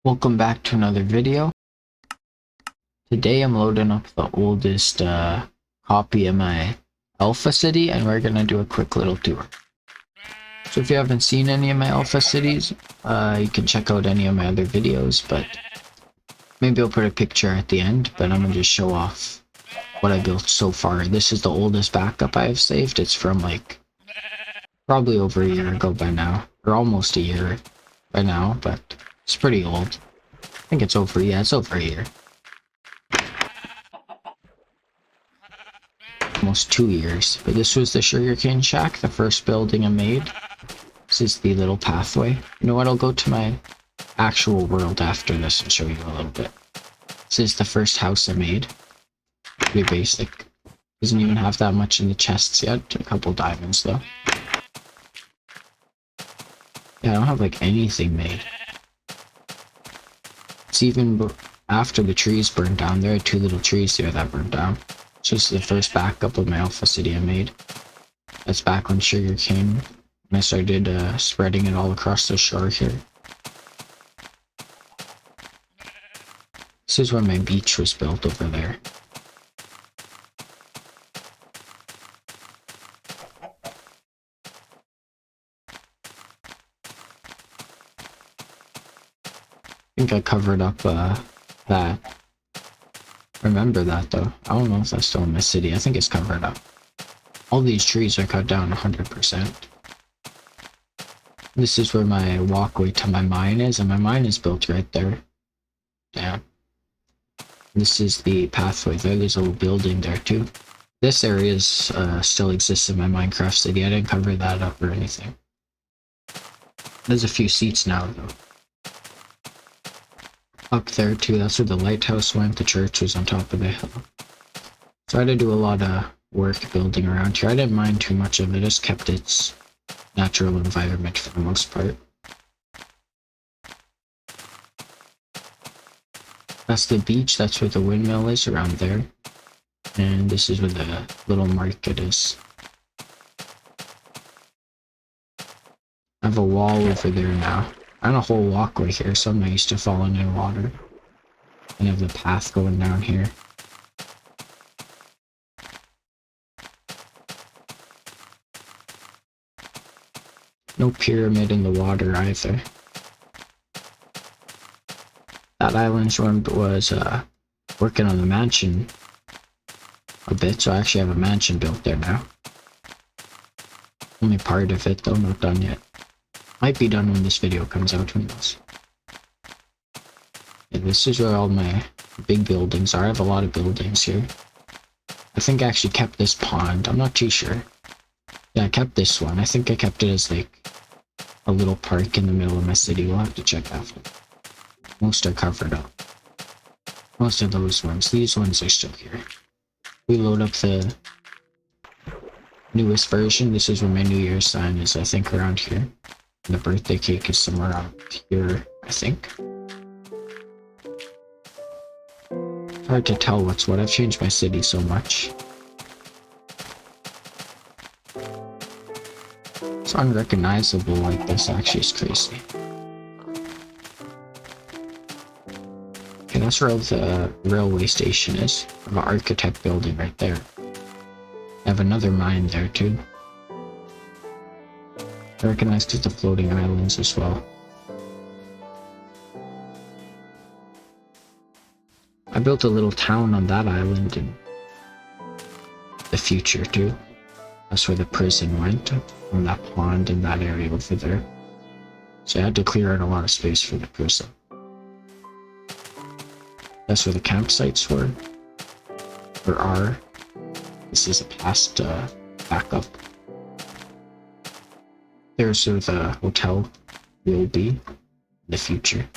Welcome back to another video. Today I'm loading up the oldest copy of my Alpha City and we're gonna do a quick little tour. So if you haven't seen any of my Alpha Cities, you can check out any of my other videos, but maybe I'll put a picture at the end, but I'm gonna just show off what I built so far. This is the oldest backup I have saved. It's from like probably over a year ago by now, or almost a year by now, but it's pretty old. I think it's over, yeah, it's over a year. Almost 2 years, but this was the sugarcane shack, the first building I made. This is the little pathway. You know what, I'll go to my actual world after this and show you a little bit. This is the first house I made. Pretty basic. Doesn't even have that much in the chests yet. A couple diamonds though. Yeah, I don't have like anything made. It's even after the trees burned down. There are two little trees there that burned down. So this is the first backup of my Alpha City I made. That's back when sugarcane, and I started spreading it all across the shore here. This is where my beach was built over there. I think I covered up that. Remember that though. I don't know if that's still in my city. I think it's covered up. All these trees are cut down 100%. This is where my walkway to my mine is, and my mine is built right there. Yeah. This is the pathway there. There's a little building there too. This area is, still exists in my Minecraft city. I didn't cover that up or anything. There's a few seats now though. Up there too, that's where the lighthouse went. The church was on top of the hill. So I had to do a lot of work building around here. I didn't mind too much of it, just kept its natural environment for the most part. That's the beach, that's where the windmill is, around there. And this is where the little market is. I have a wall over there now. And a whole walkway here, so I'm not used to falling in water. And I have the path going down here. No pyramid in the water either. That island was working on the mansion a bit, so I actually have a mansion built there now. Only part of it though, not done yet. Might be done when this video comes out, who knows. Yeah, this is where all my big buildings are. I have a lot of buildings here. I think I actually kept this pond, I'm not too sure. Yeah, I kept this one. I think I kept it as like a little park in the middle of my city. We'll have to check after. Most are covered up. Most of those ones. These ones are still here. We load up the newest version. This is where my New Year's sign is, I think, around here. And the birthday cake is somewhere out here, I think. It's hard to tell what's what. I've changed my city so much. It's unrecognizable like this, actually, is crazy. Okay, that's where the railway station is. I have an architect building right there. I have another mine there too. I recognize the floating islands as well. I built a little town on that island in the future too. That's where the prison went, on that pond in that area over there. So I had to clear out a lot of space for the prison. That's where the campsites were, or are. This is a past backup. There's where the hotel will be in the future.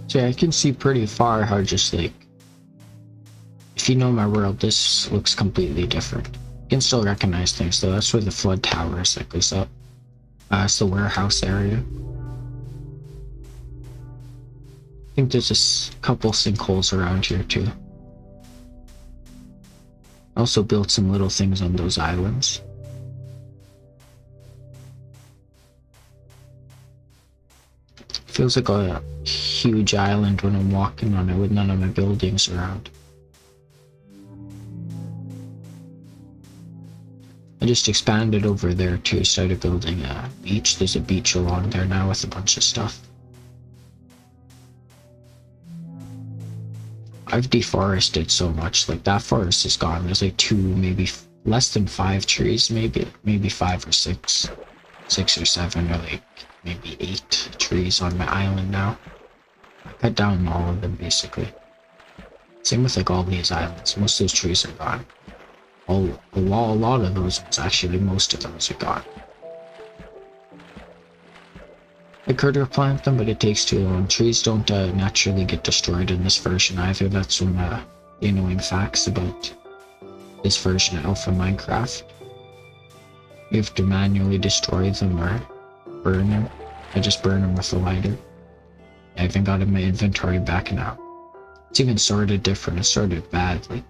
So yeah, I can see pretty far how just like, if you know my world, this looks completely different. You can still recognize things though. That's where the flood tower is that goes up. It's the warehouse area. I think there's a couple sinkholes around here too. I also built some little things on those islands. Feels like a huge island when I'm walking on it with none of my buildings around. I just expanded over there too, started building a beach. There's a beach along there now with a bunch of stuff. I've deforested so much, like that forest is gone. There's like two, maybe less than 5 trees, maybe 5 or 6. 6 or 7 or like maybe 8 trees on my island now. I cut down all of them basically. Same with like all these islands. Most of those trees are gone. A lot of those ones, actually, most of those are gone. I could replant them, but it takes too long. Trees don't naturally get destroyed in this version either. That's one of the annoying facts about this version of Alpha Minecraft. You have to manually destroy them or burn them. I just burn them with a lighter. I even got in my inventory back now. It's even sorted different. It's sorted badly.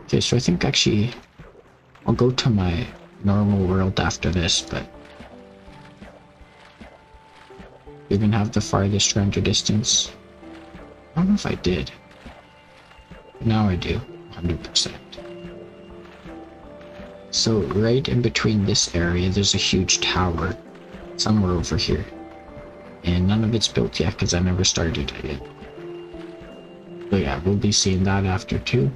Okay, so I think actually I'll go to my normal world after this, but you even have the farthest render distance. I don't know if I did. Now I do, 100%. So right in between this area, there's a huge tower somewhere over here. And none of it's built yet because I never started it yet. But yeah, we'll be seeing that after too.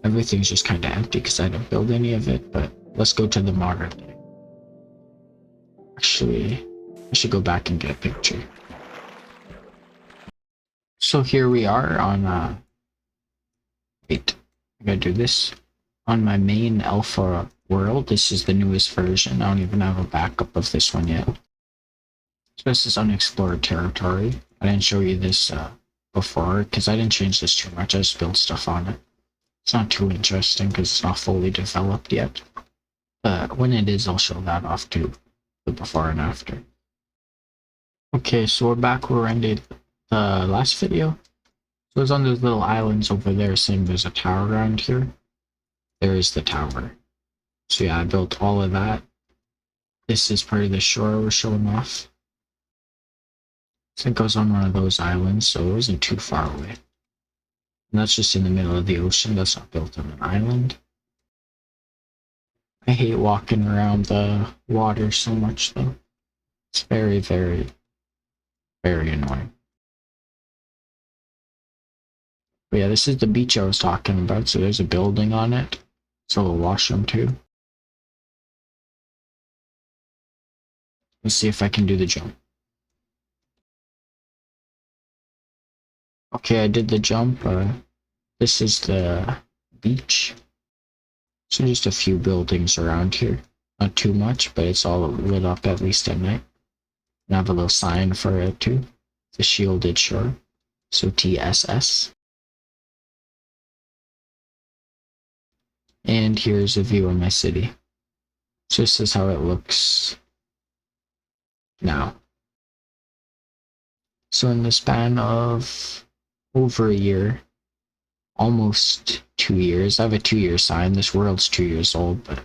Everything's just kind of empty because I didn't build any of it, but let's go to the modern day. Actually, I should go back and get a picture. So here we are on, wait, I gotta do this. On my main alpha world, this is the newest version. I don't even have a backup of this one yet. So this is unexplored territory. I didn't show you this before because I didn't change this too much. I just built stuff on it. It's not too interesting because it's not fully developed yet. But when it is, I'll show that off too. The before and after. Okay, so we're back where we ended the last video. So it's on those little islands over there saying there's a tower around here. There is the tower. So yeah, I built all of that. This is part of the shore we're showing off. So it goes on one of those islands, so it wasn't too far away. And that's just in the middle of the ocean. That's not built on an island. I hate walking around the water so much though. It's very, very, very annoying. But yeah, this is the beach I was talking about. So there's a building on it. It's a little washroom too. Let's see if I can do the jump. Okay, I did the jump. This is the beach. So just a few buildings around here. Not too much, but it's all lit up at least at night. And I have a little sign for it too. The shielded shore. So TSS. And here's a view of my city. So this is how it looks now. So in the span of over a year, almost 2 years, I have a 2-year sign. This world's 2 years old, but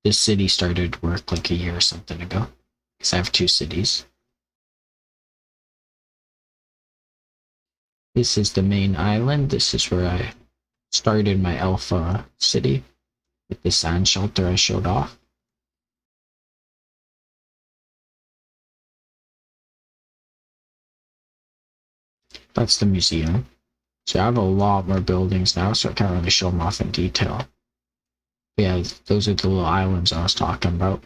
this city started work like a year or something ago. Because I have 2 cities. This is the main island. This is where I started my alpha city with the sand shelter I showed off. That's the museum. So I have a lot more buildings now, so I can't really show them off in detail. But yeah, those are the little islands I was talking about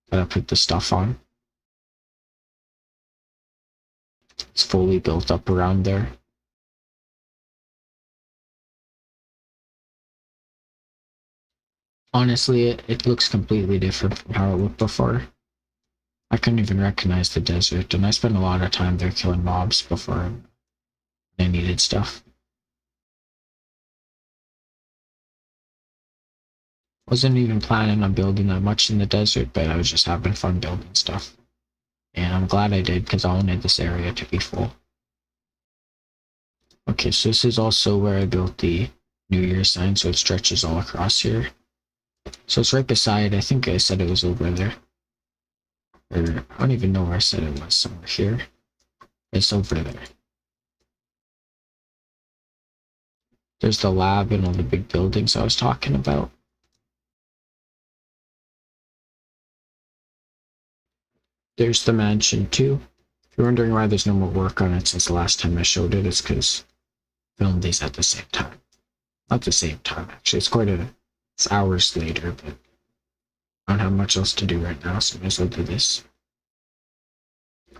that I put the stuff on. It's fully built up around there. Honestly, it looks completely different from how it looked before. I couldn't even recognize the desert, and I spent a lot of time there killing mobs before I needed stuff. Wasn't even planning on building that much in the desert, but I was just having fun building stuff. And I'm glad I did, because I wanted this area to be full. Okay, so this is also where I built the New Year sign, so it stretches all across here. So it's right beside, I think I said it was over there. Or I don't even know where I said it was, somewhere here. It's over there. There's the lab and all the big buildings I was talking about. There's the mansion too. If you're wondering why there's no more work on it since the last time I showed it, it's because I filmed these at the same time. Not the same time, actually. It's hours later, but I don't have much else to do right now, so I might as well do this.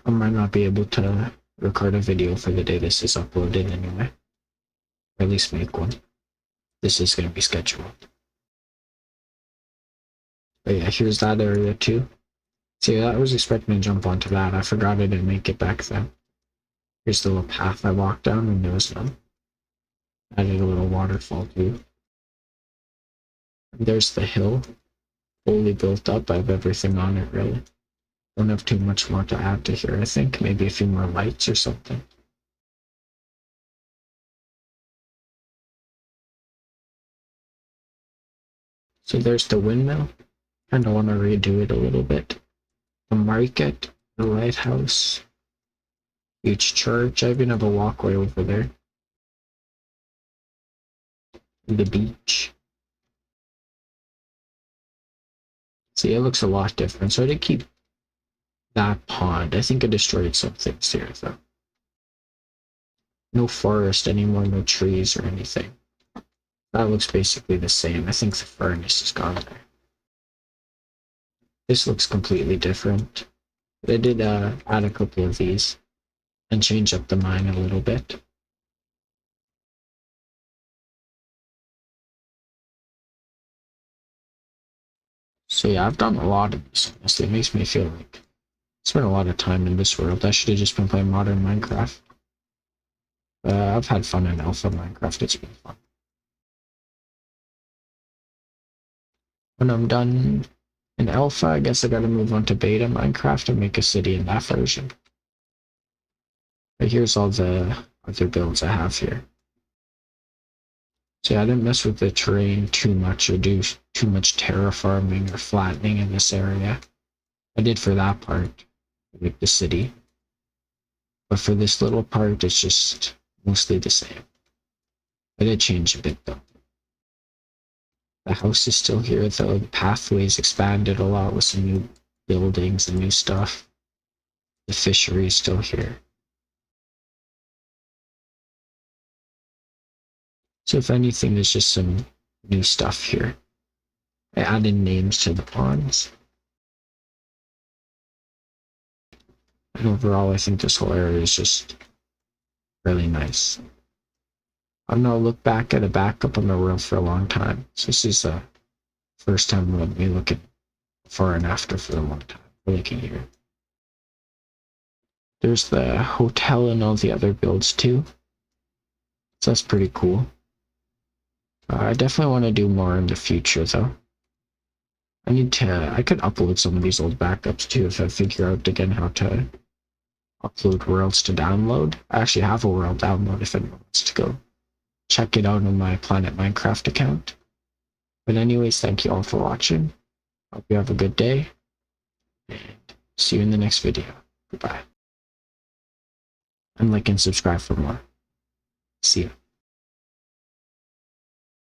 I might not be able to record a video for the day this is uploaded anyway. Or at least make one. This is going to be scheduled. But yeah, here's that area too. See, I was expecting to jump onto that. I forgot I didn't make it back then. Here's the little path I walked down and there was none. Added a little waterfall too. And there's the hill. Fully built up. I have everything on it really. Don't have too much more to add to here, I think. Maybe a few more lights or something. So there's the windmill. Kinda want to redo it a little bit. The market, the lighthouse, each church. I even have a walkway over there. The beach. See, it looks a lot different. So I did keep that pond. I think I destroyed some things here though. No forest anymore, no trees or anything. That looks basically the same. I think the furnace is gone there. This looks completely different. But I did add a couple of these and change up the mine a little bit. So yeah, I've done a lot of this, honestly. It makes me feel like I spent a lot of time in this world. I should have just been playing modern Minecraft. I've had fun in alpha Minecraft. It's been fun. When I'm done in alpha, I guess I gotta move on to beta Minecraft and make a city in that version. But here's all the other builds I have here. So yeah, I didn't mess with the terrain too much or do too much terraforming or flattening in this area. I did for that part, like the city. But for this little part, it's just mostly the same. I did change a bit though. The house is still here though. The pathways expanded a lot with some new buildings and new stuff. The fishery is still here. So if anything, there's just some new stuff here. I added names to the ponds. And overall, I think this whole area is just really nice. I've not looked back at a backup on the world for a long time. So this is the first time I'll be looking before and after for a long time. For like a year. There's the hotel and all the other builds too. So that's pretty cool. I definitely want to do more in the future though. I could upload some of these old backups too if I figure out again how to upload worlds to download. I actually have a world download if anyone wants to go check it out on my Planet Minecraft account. But anyways, thank you all for watching. Hope you have a good day. And see you in the next video. Goodbye. And like and subscribe for more. See ya.